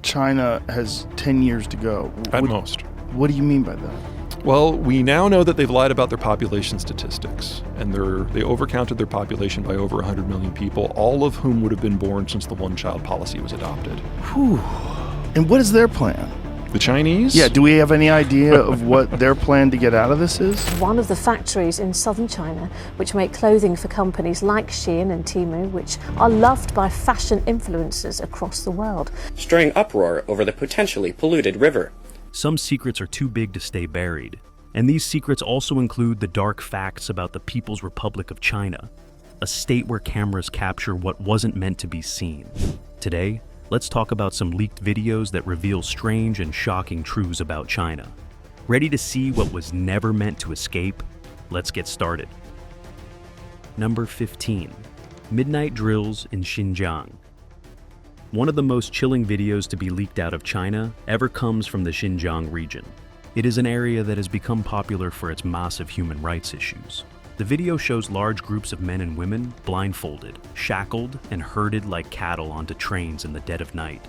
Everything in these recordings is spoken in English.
China has 10 years to go. At most. What do you mean by that? Well, we now know that they've lied about their population statistics, and they overcounted their population by over 100 million people, all of whom would have been born since the one-child policy was adopted. Whew. And what is their plan? The Chinese? Yeah, do we have any idea of what their plan to get out of this is? One of the factories in southern China, which make clothing for companies like Shein and Temu, which are loved by fashion influencers across the world, stirring uproar over the potentially polluted river. Some secrets are too big to stay buried, and these secrets also include the dark facts about the People's Republic of China, a state where cameras capture what wasn't meant to be seen. Today, let's talk about some leaked videos that reveal strange and shocking truths about China. Ready to see what was never meant to escape? Let's get started. Number 15. Midnight Drills in Xinjiang. One of the most chilling videos to be leaked out of China ever comes from the Xinjiang region. It is an area that has become popular for its massive human rights issues. The video shows large groups of men and women blindfolded, shackled, and herded like cattle onto trains in the dead of night.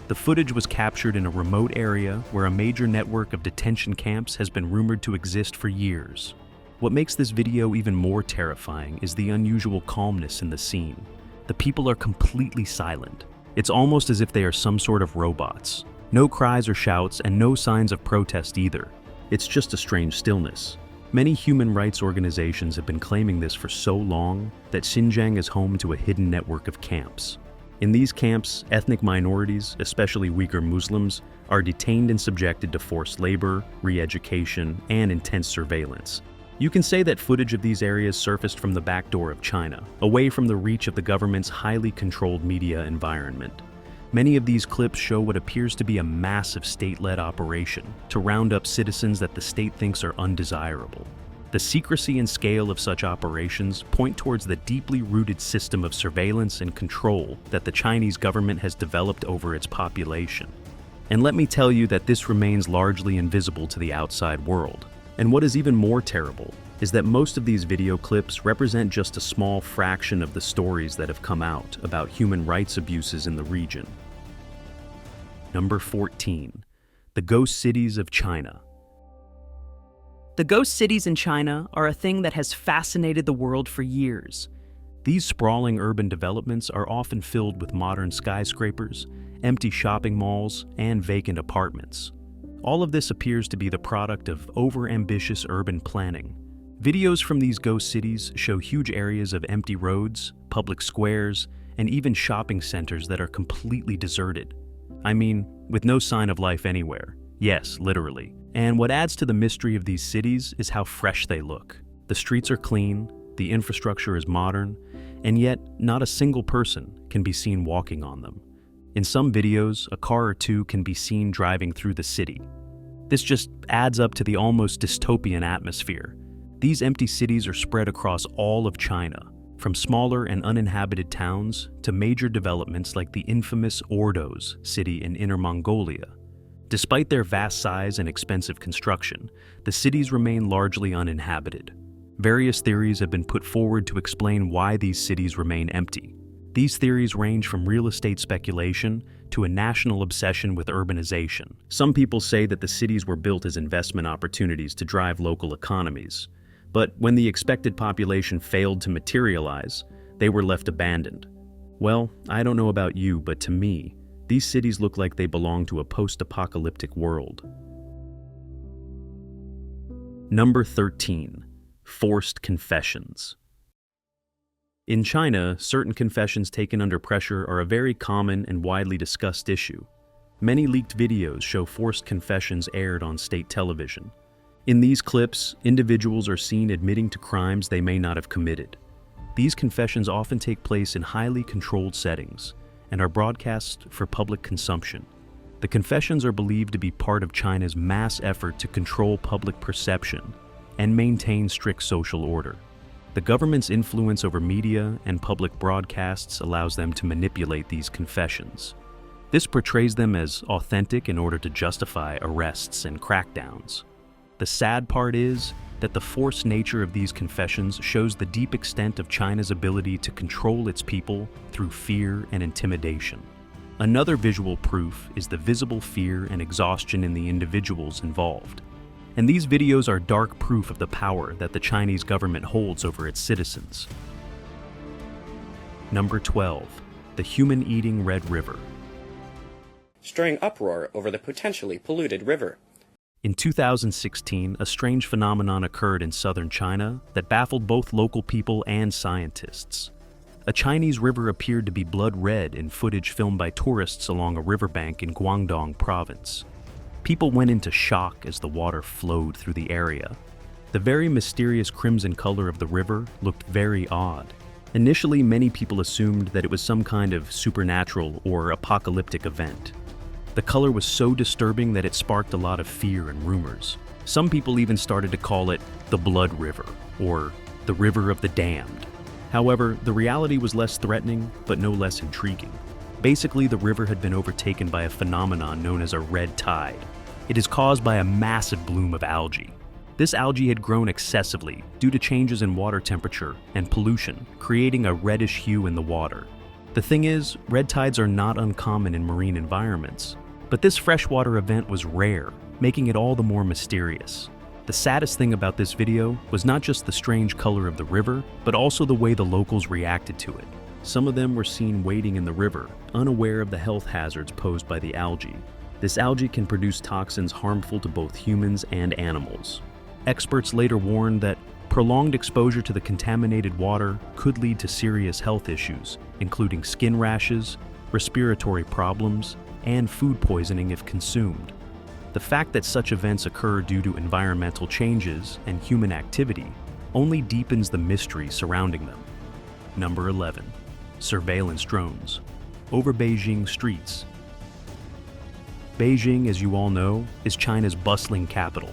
The footage was captured in a remote area where a major network of detention camps has been rumored to exist for years. What makes this video even more terrifying is the unusual calmness in the scene. The people are completely silent. It's almost as if they are some sort of robots. No cries or shouts, and no signs of protest either. It's just a strange stillness. Many human rights organizations have been claiming this for so long that Xinjiang is home to a hidden network of camps. In these camps, ethnic minorities, especially Uyghur Muslims, are detained and subjected to forced labor, re-education, and intense surveillance. You can say that footage of these areas surfaced from the back door of China, away from the reach of the government's highly controlled media environment. Many of these clips show what appears to be a massive state-led operation to round up citizens that the state thinks are undesirable. The secrecy and scale of such operations point towards the deeply rooted system of surveillance and control that the Chinese government has developed over its population. And let me tell you that this remains largely invisible to the outside world. And what is even more terrible is that most of these video clips represent just a small fraction of the stories that have come out about human rights abuses in the region. Number 14. The Ghost Cities of China. The ghost cities in China are a thing that has fascinated the world for years. These sprawling urban developments are often filled with modern skyscrapers, empty shopping malls, and vacant apartments. All of this appears to be the product of over-ambitious urban planning. Videos from these ghost cities show huge areas of empty roads, public squares, and even shopping centers that are completely deserted. I mean, with no sign of life anywhere. Yes, literally. And what adds to the mystery of these cities is how fresh they look. The streets are clean, the infrastructure is modern, and yet not a single person can be seen walking on them. In some videos, a car or two can be seen driving through the city. This just adds up to the almost dystopian atmosphere. These empty cities are spread across all of China, from smaller and uninhabited towns to major developments like the infamous Ordos city in Inner Mongolia. Despite their vast size and expensive construction, the cities remain largely uninhabited. Various theories have been put forward to explain why these cities remain empty. These theories range from real estate speculation to a national obsession with urbanization. Some people say that the cities were built as investment opportunities to drive local economies. But when the expected population failed to materialize, they were left abandoned. Well, I don't know about you, but to me, these cities look like they belong to a post-apocalyptic world. Number 13. Forced confessions. In China, certain confessions taken under pressure are a very common and widely discussed issue. Many leaked videos show forced confessions aired on state television. In these clips, individuals are seen admitting to crimes they may not have committed. These confessions often take place in highly controlled settings and are broadcast for public consumption. The confessions are believed to be part of China's mass effort to control public perception and maintain strict social order. The government's influence over media and public broadcasts allows them to manipulate these confessions. This portrays them as authentic in order to justify arrests and crackdowns. The sad part is that the forced nature of these confessions shows the deep extent of China's ability to control its people through fear and intimidation. Another visual proof is the visible fear and exhaustion in the individuals involved. And these videos are dark proof of the power that the Chinese government holds over its citizens. Number 12. The human-eating Red River. Stirring uproar over the potentially polluted river. In 2016, a strange phenomenon occurred in southern China that baffled both local people and scientists. A Chinese river appeared to be blood red in footage filmed by tourists along a riverbank in Guangdong province. People went into shock as the water flowed through the area. The very mysterious crimson color of the river looked very odd. Initially, many people assumed that it was some kind of supernatural or apocalyptic event. The color was so disturbing that it sparked a lot of fear and rumors. Some people even started to call it the Blood River, or the River of the Damned. However, the reality was less threatening, but no less intriguing. Basically, the river had been overtaken by a phenomenon known as a red tide. It is caused by a massive bloom of algae. This algae had grown excessively due to changes in water temperature and pollution, creating a reddish hue in the water. The thing is, red tides are not uncommon in marine environments. But this freshwater event was rare, making it all the more mysterious. The saddest thing about this video was not just the strange color of the river, but also the way the locals reacted to it. Some of them were seen wading in the river, unaware of the health hazards posed by the algae. This algae can produce toxins harmful to both humans and animals. Experts later warned that prolonged exposure to the contaminated water could lead to serious health issues, including skin rashes, respiratory problems, and food poisoning if consumed. The fact that such events occur due to environmental changes and human activity only deepens the mystery surrounding them. Number 11. Surveillance drones over Beijing streets. Beijing, as you all know, is China's bustling capital.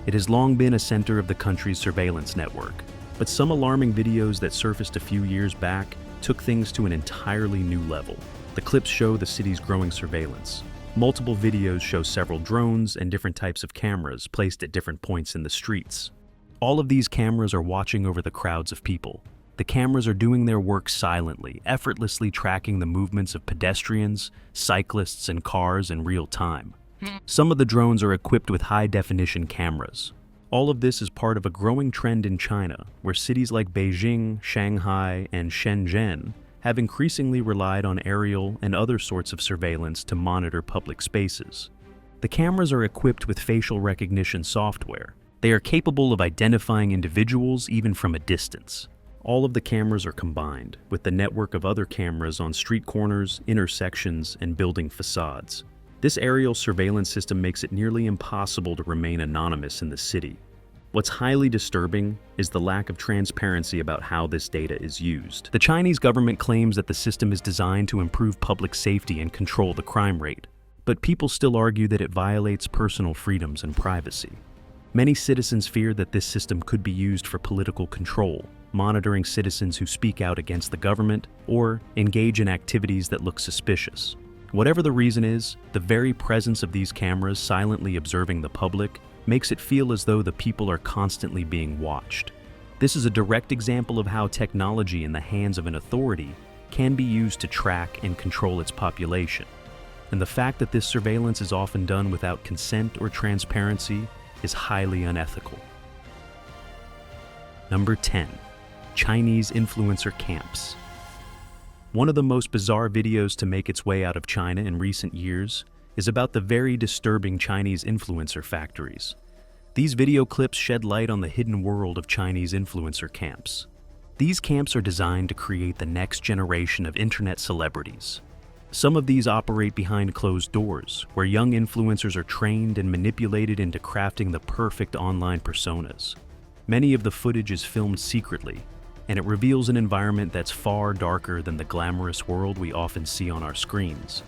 It has long been a center of the country's surveillance network, but some alarming videos that surfaced a few years back took things to an entirely new level. The clips show the city's growing surveillance. Multiple videos show several drones and different types of cameras placed at different points in the streets. All of these cameras are watching over the crowds of people. The cameras are doing their work silently, effortlessly tracking the movements of pedestrians, cyclists, and cars in real time. Some of the drones are equipped with high-definition cameras. All of this is part of a growing trend in China, where cities like Beijing, Shanghai, and Shenzhen have increasingly relied on aerial and other sorts of surveillance to monitor public spaces. The cameras are equipped with facial recognition software. They are capable of identifying individuals even from a distance. All of the cameras are combined with the network of other cameras on street corners, intersections, and building facades. This aerial surveillance system makes it nearly impossible to remain anonymous in the city. What's highly disturbing is the lack of transparency about how this data is used. The Chinese government claims that the system is designed to improve public safety and control the crime rate, but people still argue that it violates personal freedoms and privacy. Many citizens fear that this system could be used for political control, monitoring citizens who speak out against the government or engage in activities that look suspicious. Whatever the reason is, the very presence of these cameras silently observing the public makes it feel as though the people are constantly being watched. This is a direct example of how technology in the hands of an authority can be used to track and control its population. And the fact that this surveillance is often done without consent or transparency is highly unethical. Number 10. Chinese influencer camps. One of the most bizarre videos to make its way out of China in recent years is about the very disturbing Chinese influencer factories. These video clips shed light on the hidden world of Chinese influencer camps. These camps are designed to create the next generation of internet celebrities. Some of these operate behind closed doors, where young influencers are trained and manipulated into crafting the perfect online personas. Many of the footage is filmed secretly, and it reveals an environment that's far darker than the glamorous world we often see on our screens.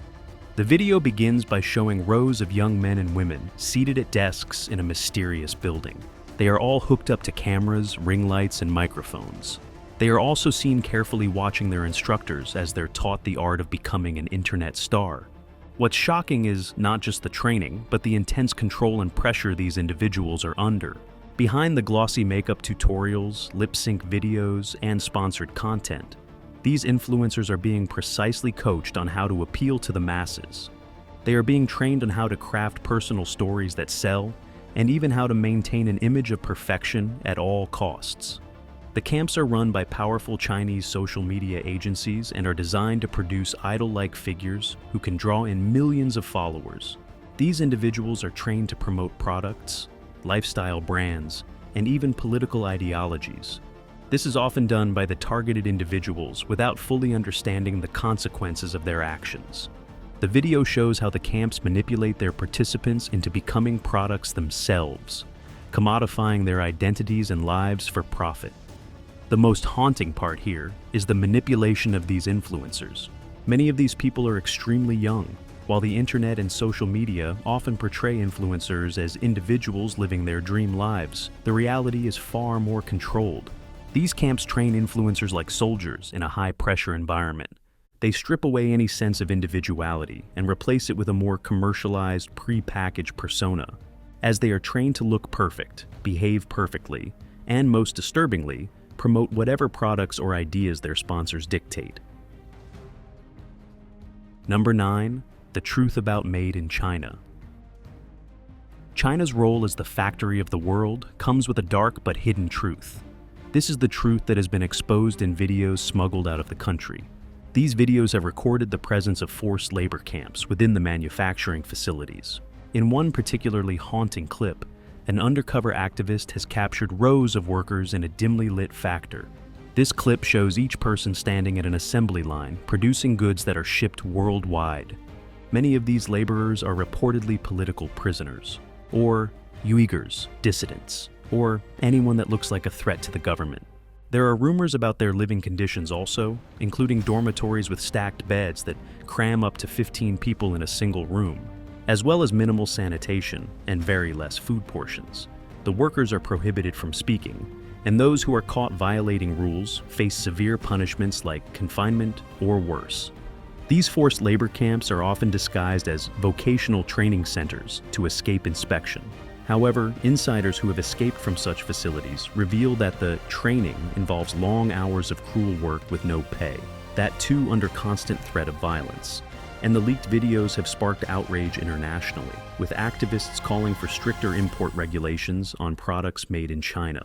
The video begins by showing rows of young men and women seated at desks in a mysterious building. They are all hooked up to cameras, ring lights, and microphones. They are also seen carefully watching their instructors as they're taught the art of becoming an internet star. What's shocking is not just the training, but the intense control and pressure these individuals are under. Behind the glossy makeup tutorials, lip-sync videos, and sponsored content, These influencers are being precisely coached on how to appeal to the masses. They are being trained on how to craft personal stories that sell, and even how to maintain an image of perfection at all costs. The camps are run by powerful Chinese social media agencies and are designed to produce idol-like figures who can draw in millions of followers. These individuals are trained to promote products, lifestyle brands, and even political ideologies. This is often done by the targeted individuals without fully understanding the consequences of their actions. The video shows how the camps manipulate their participants into becoming products themselves, commodifying their identities and lives for profit. The most haunting part here is the manipulation of these influencers. Many of these people are extremely young, while the internet and social media often portray influencers as individuals living their dream lives. The reality is far more controlled. These camps train influencers like soldiers in a high-pressure environment. They strip away any sense of individuality and replace it with a more commercialized, pre-packaged persona. As they are trained to look perfect, behave perfectly, and most disturbingly, promote whatever products or ideas their sponsors dictate. Number 9. The truth about Made in China. China's role as the factory of the world comes with a dark but hidden truth. This is the truth that has been exposed in videos smuggled out of the country. These videos have recorded the presence of forced labor camps within the manufacturing facilities. In one particularly haunting clip, an undercover activist has captured rows of workers in a dimly lit factory. This clip shows each person standing at an assembly line, producing goods that are shipped worldwide. Many of these laborers are reportedly political prisoners, or Uyghurs, dissidents, or anyone that looks like a threat to the government. There are rumors about their living conditions also, including dormitories with stacked beds that cram up to 15 people in a single room, as well as minimal sanitation and very less food portions. The workers are prohibited from speaking, and those who are caught violating rules face severe punishments like confinement or worse. These forced labor camps are often disguised as vocational training centers to escape inspection. However, insiders who have escaped from such facilities reveal that the training involves long hours of cruel work with no pay, that too under constant threat of violence. And the leaked videos have sparked outrage internationally, with activists calling for stricter import regulations on products made in China.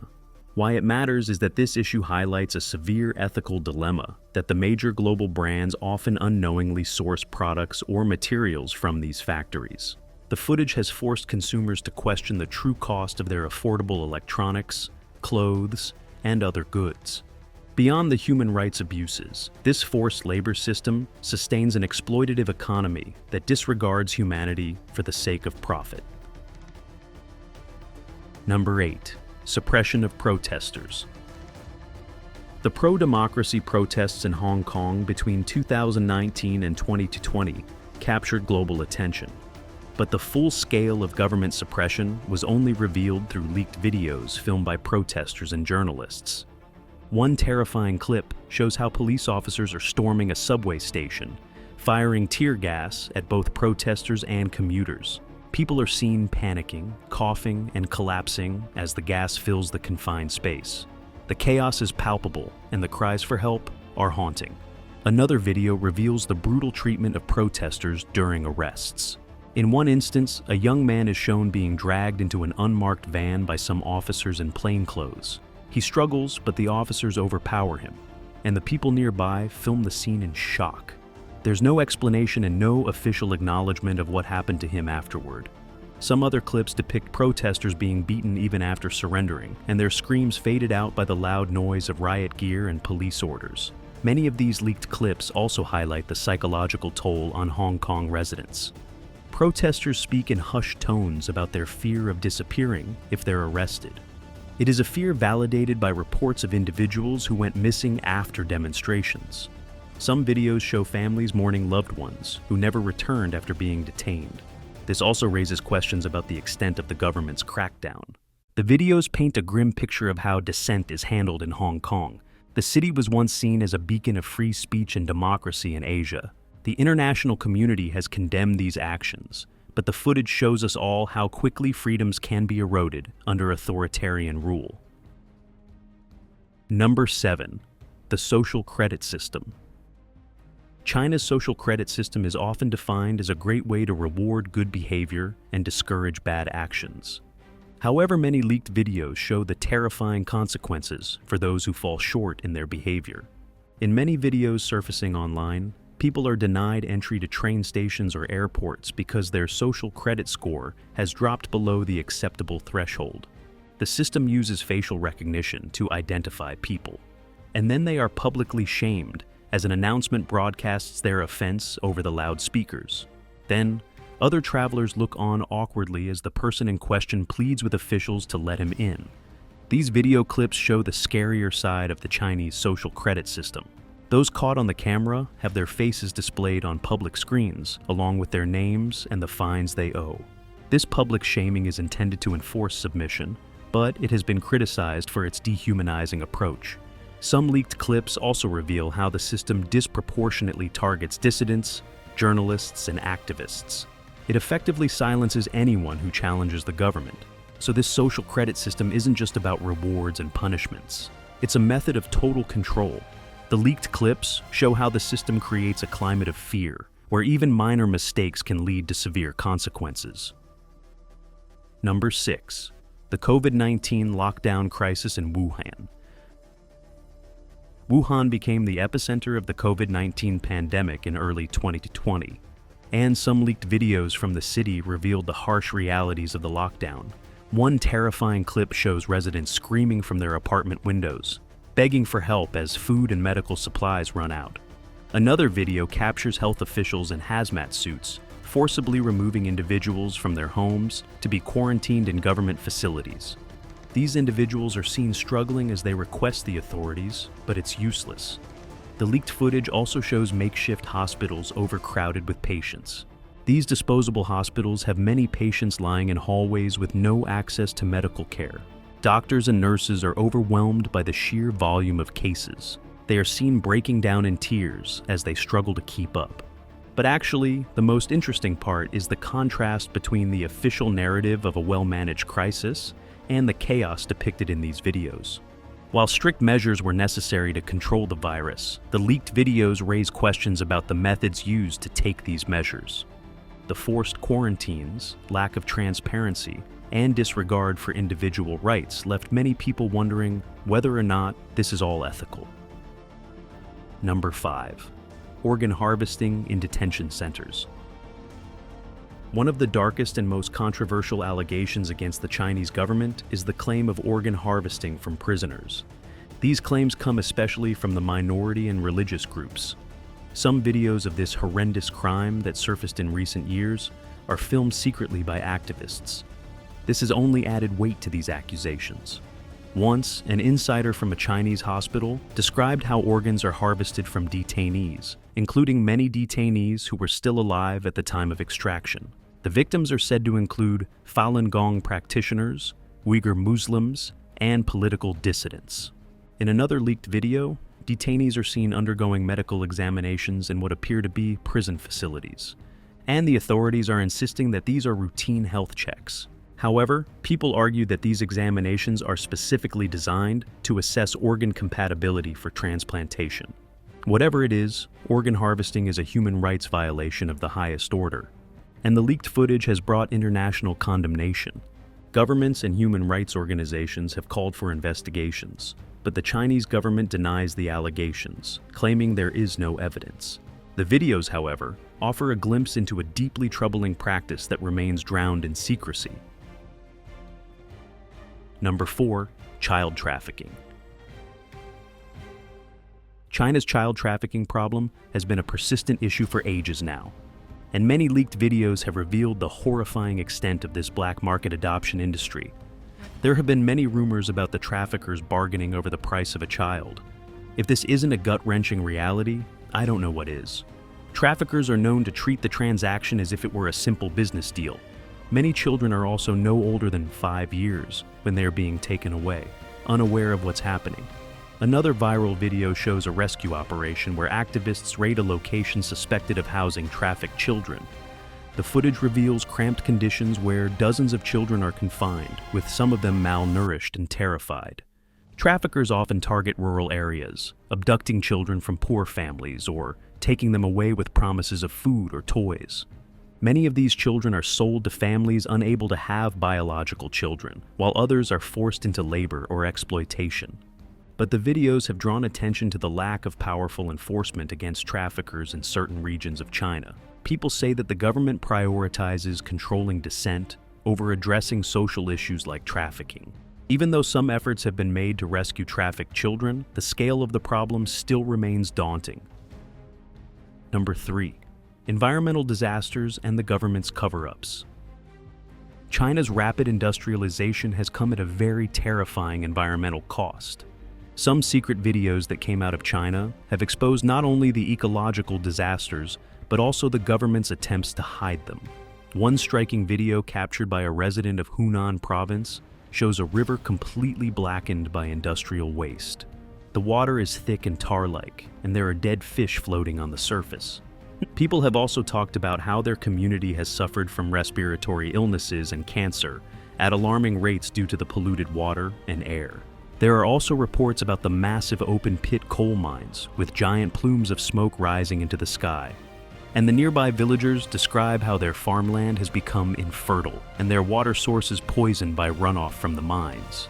Why it matters is that this issue highlights a severe ethical dilemma that the major global brands often unknowingly source products or materials from these factories. The footage has forced consumers to question the true cost of their affordable electronics, clothes, and other goods. Beyond the human rights abuses, this forced labor system sustains an exploitative economy that disregards humanity for the sake of profit. Number 8. Suppression of protesters. The pro-democracy protests in Hong Kong between 2019 and 2020 captured global attention. But the full scale of government suppression was only revealed through leaked videos filmed by protesters and journalists. One terrifying clip shows how police officers are storming a subway station, firing tear gas at both protesters and commuters. People are seen panicking, coughing, and collapsing as the gas fills the confined space. The chaos is palpable, and the cries for help are haunting. Another video reveals the brutal treatment of protesters during arrests. In one instance, a young man is shown being dragged into an unmarked van by some officers in plainclothes. He struggles, but the officers overpower him, and the people nearby film the scene in shock. There's no explanation and no official acknowledgement of what happened to him afterward. Some other clips depict protesters being beaten even after surrendering, and their screams faded out by the loud noise of riot gear and police orders. Many of these leaked clips also highlight the psychological toll on Hong Kong residents. Protesters speak in hushed tones about their fear of disappearing if they're arrested. It is a fear validated by reports of individuals who went missing after demonstrations. Some videos show families mourning loved ones who never returned after being detained. This also raises questions about the extent of the government's crackdown. The videos paint a grim picture of how dissent is handled in Hong Kong. The city was once seen as a beacon of free speech and democracy in Asia. The international community has condemned these actions, but the footage shows us all how quickly freedoms can be eroded under authoritarian rule. Number 7. the social credit system. China's social credit system is often defined as a great way to reward good behavior and discourage bad actions. However, many leaked videos show the terrifying consequences for those who fall short in their behavior. In many videos surfacing online, people are denied entry to train stations or airports because their social credit score has dropped below the acceptable threshold. The system uses facial recognition to identify people, and then they are publicly shamed as an announcement broadcasts their offense over the loudspeakers. Then, other travelers look on awkwardly as the person in question pleads with officials to let him in. These video clips show the scarier side of the Chinese social credit system. Those caught on the camera have their faces displayed on public screens, along with their names and the fines they owe. This public shaming is intended to enforce submission, but it has been criticized for its dehumanizing approach. Some leaked clips also reveal how the system disproportionately targets dissidents, journalists, and activists. It effectively silences anyone who challenges the government. So this social credit system isn't just about rewards and punishments. It's a method of total control. The leaked clips show how the system creates a climate of fear, where even minor mistakes can lead to severe consequences. Number 6. The COVID-19 lockdown crisis in Wuhan. Wuhan became the epicenter of the COVID-19 pandemic in early 2020, and some leaked videos from the city revealed the harsh realities of the lockdown. One terrifying clip shows residents screaming from their apartment windows, begging for help as food and medical supplies run out. Another video captures health officials in hazmat suits, forcibly removing individuals from their homes to be quarantined in government facilities. These individuals are seen struggling as they request the authorities, but it's useless. The leaked footage also shows makeshift hospitals overcrowded with patients. These disposable hospitals have many patients lying in hallways with no access to medical care. Doctors and nurses are overwhelmed by the sheer volume of cases. They are seen breaking down in tears as they struggle to keep up. But actually, the most interesting part is the contrast between the official narrative of a well-managed crisis and the chaos depicted in these videos. While strict measures were necessary to control the virus, the leaked videos raise questions about the methods used to take these measures. The forced quarantines, lack of transparency, and disregard for individual rights left many people wondering whether or not this is all ethical. Number 5. Organ harvesting in detention centers. One of the darkest and most controversial allegations against the Chinese government is the claim of organ harvesting from prisoners. These claims come especially from the minority and religious groups. Some videos of this horrendous crime that surfaced in recent years are filmed secretly by activists. This has only added weight to these accusations. Once, an insider from a Chinese hospital described how organs are harvested from detainees, including many detainees who were still alive at the time of extraction. The victims are said to include Falun Gong practitioners, Uyghur Muslims, and political dissidents. In another leaked video, detainees are seen undergoing medical examinations in what appear to be prison facilities, and the authorities are insisting that these are routine health checks. However, people argue that these examinations are specifically designed to assess organ compatibility for transplantation. Whatever it is, organ harvesting is a human rights violation of the highest order, and the leaked footage has brought international condemnation. Governments and human rights organizations have called for investigations, but the Chinese government denies the allegations, claiming there is no evidence. The videos, however, offer a glimpse into a deeply troubling practice that remains drowned in secrecy. Number 4. Child trafficking. China's child trafficking problem has been a persistent issue for ages now, and many leaked videos have revealed the horrifying extent of this black market adoption industry. There have been many rumors about the traffickers bargaining over the price of a child. If this isn't a gut-wrenching reality, I don't know what is. Traffickers are known to treat the transaction as if it were a simple business deal. Many children are also no older than 5 years when they are being taken away, unaware of what's happening. Another viral video shows a rescue operation where activists raid a location suspected of housing trafficked children. The footage reveals cramped conditions where dozens of children are confined, with some of them malnourished and terrified. Traffickers often target rural areas, abducting children from poor families or taking them away with promises of food or toys. Many of these children are sold to families unable to have biological children, while others are forced into labor or exploitation. But the videos have drawn attention to the lack of powerful enforcement against traffickers in certain regions of China. People say that the government prioritizes controlling dissent over addressing social issues like trafficking. Even though some efforts have been made to rescue trafficked children, the scale of the problem still remains daunting. Number 3. Environmental disasters and the government's cover-ups. China's rapid industrialization has come at a very terrifying environmental cost. Some secret videos that came out of China have exposed not only the ecological disasters, but also the government's attempts to hide them. One striking video captured by a resident of Hunan province shows a river completely blackened by industrial waste. The water is thick and tar-like, and there are dead fish floating on the surface. People have also talked about how their community has suffered from respiratory illnesses and cancer at alarming rates due to the polluted water and air. There are also reports about the massive open-pit coal mines, with giant plumes of smoke rising into the sky. And the nearby villagers describe how their farmland has become infertile and their water sources poisoned by runoff from the mines.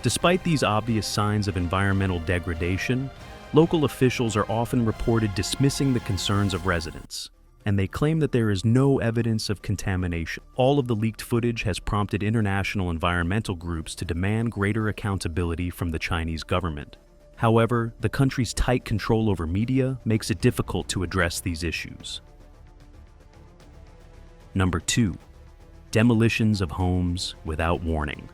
Despite these obvious signs of environmental degradation, local officials are often reported dismissing the concerns of residents, and they claim that there is no evidence of contamination. All of the leaked footage has prompted international environmental groups to demand greater accountability from the Chinese government. However, the country's tight control over media makes it difficult to address these issues. Number 2. Demolitions of homes without warning.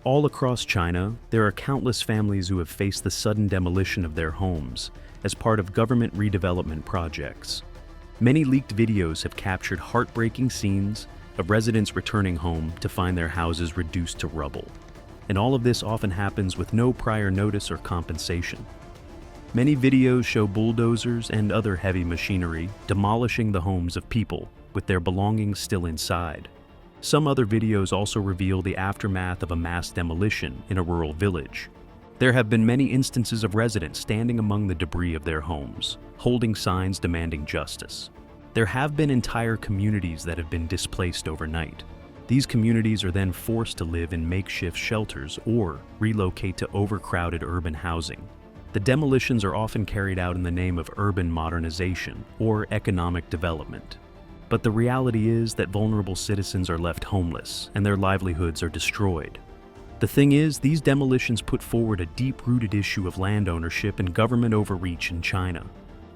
All across China, there are countless families who have faced the sudden demolition of their homes as part of government redevelopment projects. Many leaked videos have captured heartbreaking scenes of residents returning home to find their houses reduced to rubble. And all of this often happens with no prior notice or compensation. Many videos show bulldozers and other heavy machinery demolishing the homes of people with their belongings still inside. Some other videos also reveal the aftermath of a mass demolition in a rural village. There have been many instances of residents standing among the debris of their homes, holding signs demanding justice. There have been entire communities that have been displaced overnight. These communities are then forced to live in makeshift shelters or relocate to overcrowded urban housing. The demolitions are often carried out in the name of urban modernization or economic development. But the reality is that vulnerable citizens are left homeless and their livelihoods are destroyed. The thing is, these demolitions put forward a deep-rooted issue of land ownership and government overreach in China.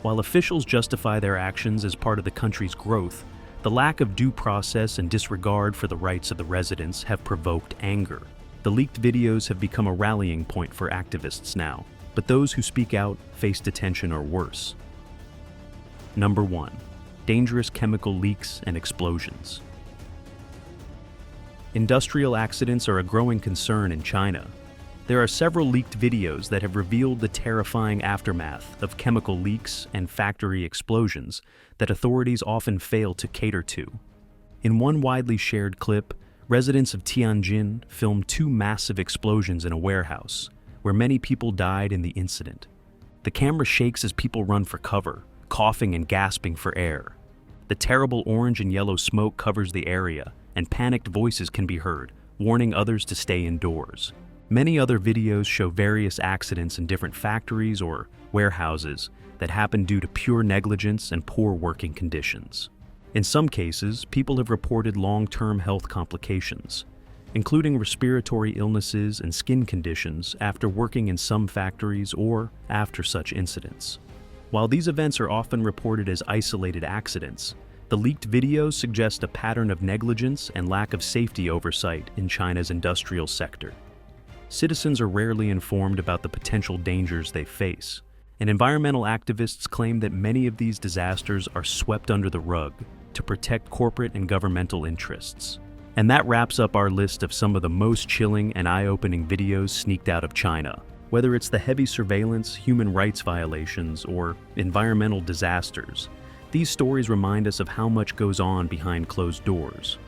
While officials justify their actions as part of the country's growth, the lack of due process and disregard for the rights of the residents have provoked anger. The leaked videos have become a rallying point for activists now, but those who speak out face detention or worse. Number 1. Dangerous chemical leaks and explosions. Industrial accidents are a growing concern in China. There are several leaked videos that have revealed the terrifying aftermath of chemical leaks and factory explosions that authorities often fail to cater to. In one widely shared clip, residents of Tianjin filmed 2 massive explosions in a warehouse, where many people died in the incident. The camera shakes as people run for cover, coughing and gasping for air. The terrible orange and yellow smoke covers the area, and panicked voices can be heard, warning others to stay indoors. Many other videos show various accidents in different factories or warehouses that happen due to pure negligence and poor working conditions. In some cases, people have reported long-term health complications, including respiratory illnesses and skin conditions after working in some factories or after such incidents. While these events are often reported as isolated accidents, the leaked videos suggest a pattern of negligence and lack of safety oversight in China's industrial sector. Citizens are rarely informed about the potential dangers they face, and environmental activists claim that many of these disasters are swept under the rug to protect corporate and governmental interests. And that wraps up our list of some of the most chilling and eye-opening videos sneaked out of China. Whether it's the heavy surveillance, human rights violations, or environmental disasters, these stories remind us of how much goes on behind closed doors.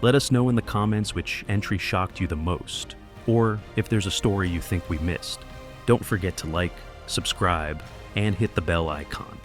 Let us know in the comments which entry shocked you the most, Or if there's a story you think we missed, don't forget to like, subscribe, and hit the bell icon.